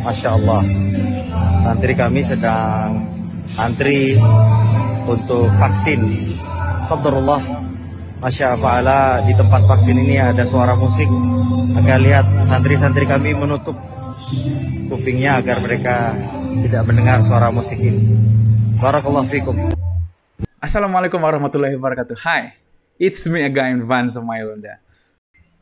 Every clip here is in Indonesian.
Masya Allah, santri kami sedang antri untuk vaksin. Qadarullah, Masya Allah, di tempat vaksin ini ada suara musik. Agak lihat santri-santri kami menutup kupingnya agar mereka tidak mendengar suara musik ini. Barakallahu fikum. Assalamualaikum warahmatullahi wabarakatuh. Hai, it's me again, Van Semailunda.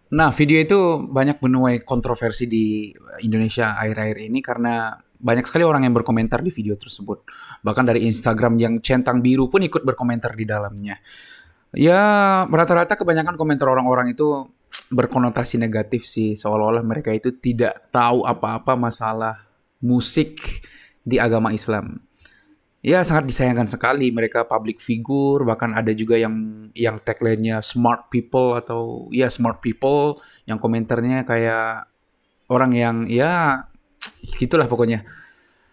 Nah, video itu banyak menuai kontroversi di Indonesia akhir-akhir ini karena banyak sekali orang yang berkomentar di video tersebut. Bahkan dari Instagram yang centang biru pun ikut berkomentar di dalamnya. Ya, rata-rata kebanyakan komentar orang-orang itu berkonotasi negatif sih. Seolah-olah mereka itu tidak tahu apa-apa masalah musik di agama Islam. Ya, sangat disayangkan sekali, mereka public figure, bahkan ada juga yang tagline-nya smart people atau ya smart people yang komentarnya kayak orang yang ya gitulah pokoknya.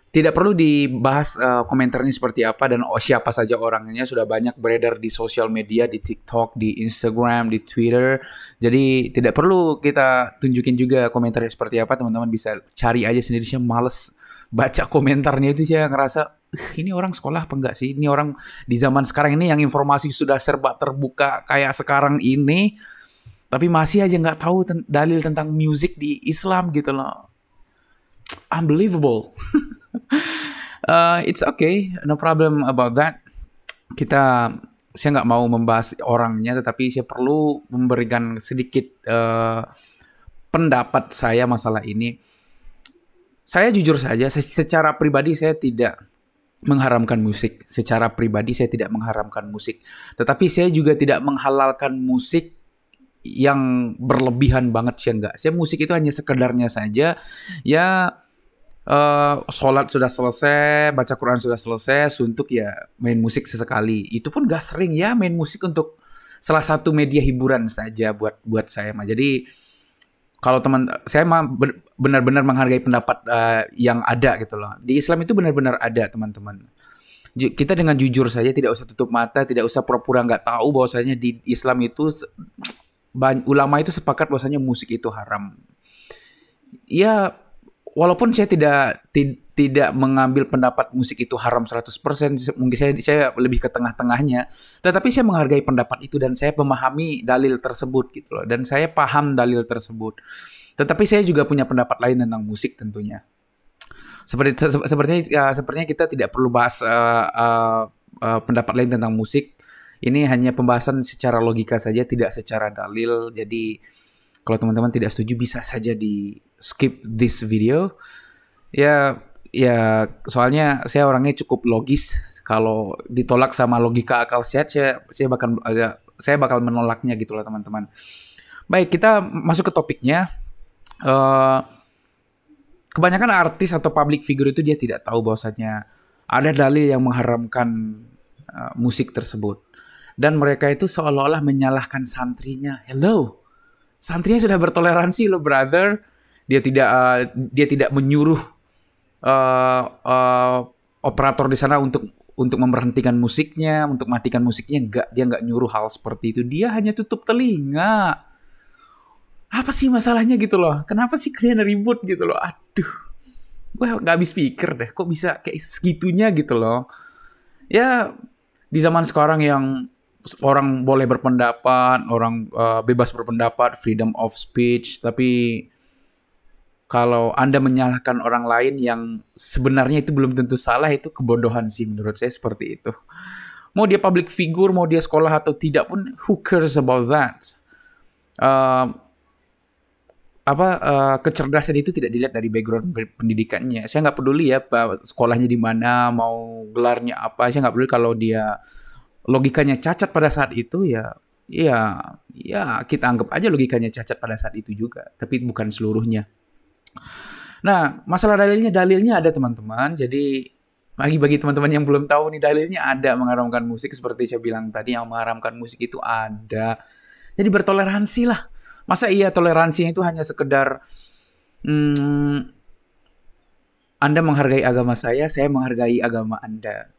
Tidak perlu dibahas komentarnya seperti apa dan siapa saja orangnya, sudah banyak beredar di sosial media, di TikTok, di Instagram, di Twitter. Jadi tidak perlu kita tunjukin juga komentarnya seperti apa, teman-teman bisa cari aja sendiri. Saya males baca komentarnya itu, saya ngerasa ini orang sekolah apa enggak sih? Ini orang di zaman sekarang ini yang informasi sudah serba terbuka kayak sekarang ini, tapi masih aja nggak tahu dalil tentang musik di Islam gitu loh. Unbelievable. It's okay, no problem about that. Saya nggak mau membahas orangnya, tetapi saya perlu memberikan sedikit pendapat saya masalah ini. Saya jujur saja, secara pribadi saya tidak mengharamkan musik. Secara pribadi saya tidak mengharamkan musik. Tetapi saya juga tidak menghalalkan musik yang berlebihan banget, ya enggak. Saya musik itu hanya sekedarnya saja. Ya, sholat sudah selesai, baca Quran sudah selesai, suntuk ya main musik sesekali. Itu pun gak sering ya, main musik untuk salah satu media hiburan saja buat saya mah. Jadi kalau saya mah benar-benar menghargai pendapat yang ada gitu loh. Di Islam itu benar-benar ada, teman-teman. Kita dengan jujur saja, tidak usah tutup mata, tidak usah pura-pura nggak tahu bahwasanya di Islam itu ulama itu sepakat bahwasanya musik itu haram. Ya, walaupun saya tidak mengambil pendapat musik itu haram 100%, mungkin saya lebih ke tengah-tengahnya. Tetapi saya menghargai pendapat itu dan saya memahami dalil tersebut gitu loh. Dan saya paham dalil tersebut. Tetapi saya juga punya pendapat lain tentang musik tentunya. Sepertinya kita tidak perlu bahas pendapat lain tentang musik. Ini hanya pembahasan secara logika saja, tidak secara dalil. Jadi kalau teman-teman tidak setuju bisa saja di skip this video. Ya, soalnya saya orangnya cukup logis. Kalau ditolak sama logika akal sehat, saya bakal menolaknya gitu loh, teman-teman. Baik, kita masuk ke topiknya. Kebanyakan artis atau public figure itu dia tidak tahu bahwasanya ada dalil yang mengharamkan musik tersebut. Dan mereka itu seolah-olah menyalahkan santrinya. Hello, santrinya sudah bertoleransi loh, brother. Dia tidak menyuruh operator di sana untuk memberhentikan musiknya, untuk matikan musiknya. Dia nggak nyuruh hal seperti itu. Dia hanya tutup telinga. Apa sih masalahnya gitu loh? Kenapa sih kalian ribut gitu loh? Aduh, gue nggak habis pikir deh. Kok bisa kayak segitunya gitu loh? Ya, di zaman sekarang yang orang boleh berpendapat, orang bebas berpendapat, freedom of speech, tapi kalau Anda menyalahkan orang lain yang sebenarnya itu belum tentu salah, itu kebodohan sih menurut saya, seperti itu. Mau dia public figure, mau dia sekolah atau tidak pun, who cares about that? Kecerdasan itu tidak dilihat dari background pendidikannya. Saya nggak peduli ya sekolahnya di mana, mau gelarnya apa. Saya nggak peduli kalau dia logikanya cacat pada saat itu, ya kita anggap aja logikanya cacat pada saat itu juga, tapi bukan seluruhnya. Nah, masalah dalilnya ada, teman-teman. Jadi bagi teman-teman yang belum tahu nih, dalilnya ada mengharamkan musik. Seperti saya bilang tadi, yang mengharamkan musik itu ada. Jadi bertoleransi lah. Masa iya toleransinya itu hanya sekedar Anda menghargai agama saya menghargai agama Anda.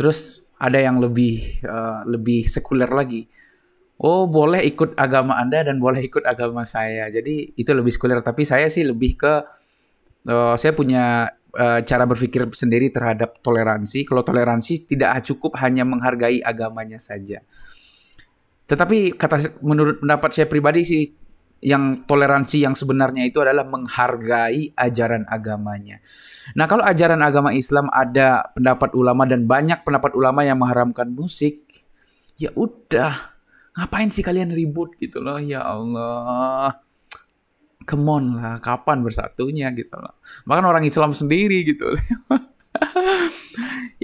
Terus ada yang lebih sekuler lagi. oh boleh ikut agama Anda dan boleh ikut agama saya. Jadi itu lebih sekuler. Tapi saya sih lebih ke saya punya cara berpikir sendiri terhadap toleransi. Kalau toleransi tidak cukup hanya menghargai agamanya saja. Tetapi menurut pendapat saya pribadi sih, yang toleransi yang sebenarnya itu adalah menghargai ajaran agamanya. Nah, kalau ajaran agama Islam ada pendapat ulama dan banyak pendapat ulama yang mengharamkan musik, ya udah, ngapain sih kalian ribut gitu loh, ya Allah. Come on lah, kapan bersatunya gitu loh. Bahkan orang Islam sendiri gitu loh.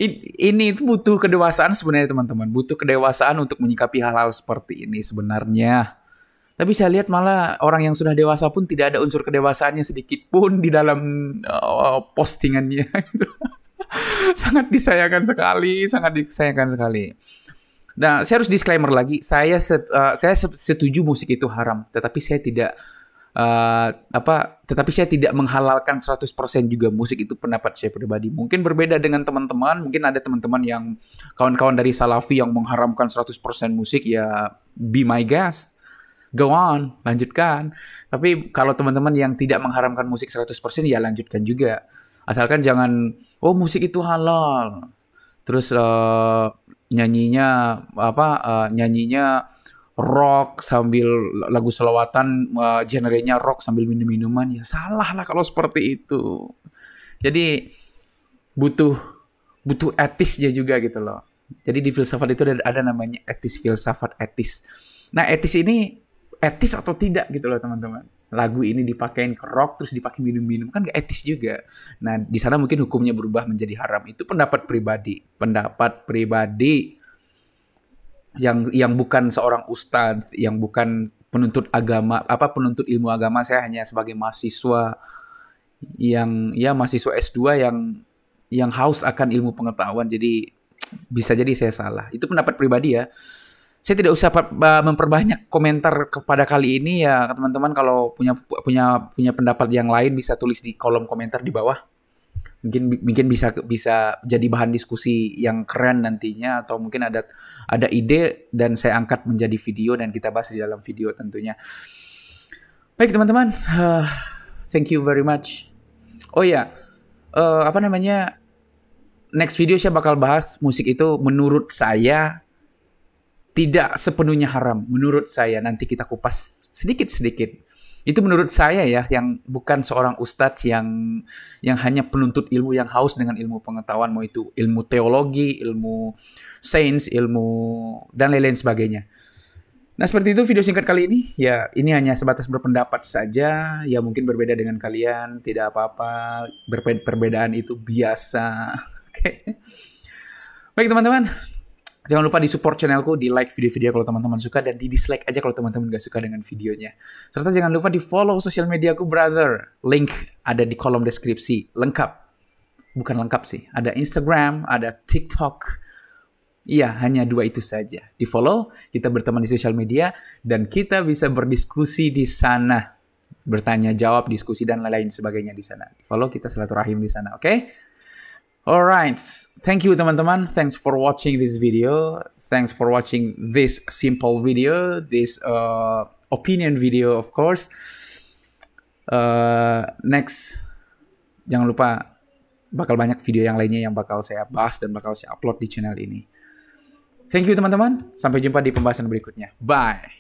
Ini itu butuh kedewasaan sebenarnya teman-teman. Butuh kedewasaan untuk menyikapi hal-hal seperti ini sebenarnya. Tapi saya lihat malah orang yang sudah dewasa pun tidak ada unsur kedewasaannya sedikit pun di dalam postingannya. Gitu. Sangat disayangkan sekali, sangat disayangkan sekali. Nah, saya harus disclaimer lagi. Saya setuju musik itu haram, tetapi saya tidak tetapi saya tidak menghalalkan 100% juga musik. Itu pendapat saya pribadi. Mungkin berbeda dengan teman-teman, mungkin ada teman-teman yang kawan-kawan dari Salafi yang mengharamkan 100% musik, ya be my guest. Go on, lanjutkan. Tapi kalau teman-teman yang tidak mengharamkan musik 100%, ya lanjutkan juga. Asalkan jangan musik itu halal. Terus nyanyinya rock sambil lagu selawatan, genrenya rock sambil minum-minuman, ya salah lah kalau seperti itu. Jadi butuh etisnya juga gitu loh. Jadi di filsafat itu ada namanya etis, filsafat etis. Nah, etis ini etis atau tidak gitu loh teman-teman. Lagu ini dipakein ke rock terus dipakai minum-minum, kan gak etis juga. Nah, di sana mungkin hukumnya berubah menjadi haram. Itu pendapat pribadi yang bukan seorang ustadz, yang bukan penuntut agama, penuntut ilmu agama. Saya hanya sebagai mahasiswa mahasiswa S2 yang haus akan ilmu pengetahuan. Jadi bisa jadi saya salah. Itu pendapat pribadi ya. Saya tidak usah memperbanyak komentar kepada kali ini ya, teman-teman. Kalau punya pendapat yang lain bisa tulis di kolom komentar di bawah. Mungkin bisa jadi bahan diskusi yang keren nantinya, atau mungkin ada ide dan saya angkat menjadi video dan kita bahas di dalam video tentunya. Baik teman-teman, thank you very much. Oh ya, next video saya bakal bahas musik itu menurut saya tidak sepenuhnya haram. Menurut saya, nanti kita kupas sedikit-sedikit. Itu menurut saya ya, yang bukan seorang ustadz yang hanya penuntut ilmu, yang haus dengan ilmu pengetahuan, mau itu ilmu teologi, ilmu sains, ilmu dan lain-lain sebagainya. Nah, seperti itu video singkat kali ini. Ya, ini hanya sebatas berpendapat saja. Ya, mungkin berbeda dengan kalian, tidak apa-apa. Perbedaan itu biasa. Oke. Baik teman-teman. Jangan lupa di support channelku, di like video-video kalau teman-teman suka, dan di dislike aja kalau teman-teman gak suka dengan videonya. Serta jangan lupa di follow sosial mediaku, brother. Link ada di kolom deskripsi. Lengkap. Bukan lengkap sih. Ada Instagram, ada TikTok. Iya, hanya 2 itu saja. Di follow, kita berteman di sosial media, dan kita bisa berdiskusi di sana. Bertanya jawab, diskusi, dan lain-lain sebagainya di sana. Di follow, kita silaturahim di sana, oke? Alright, thank you teman-teman. Thanks for watching this video. Thanks for watching this simple video, this opinion video of course. Next, jangan lupa bakal banyak video yang lainnya yang bakal saya bahas dan bakal saya upload di channel ini. Thank you teman-teman. Sampai jumpa di pembahasan berikutnya. Bye.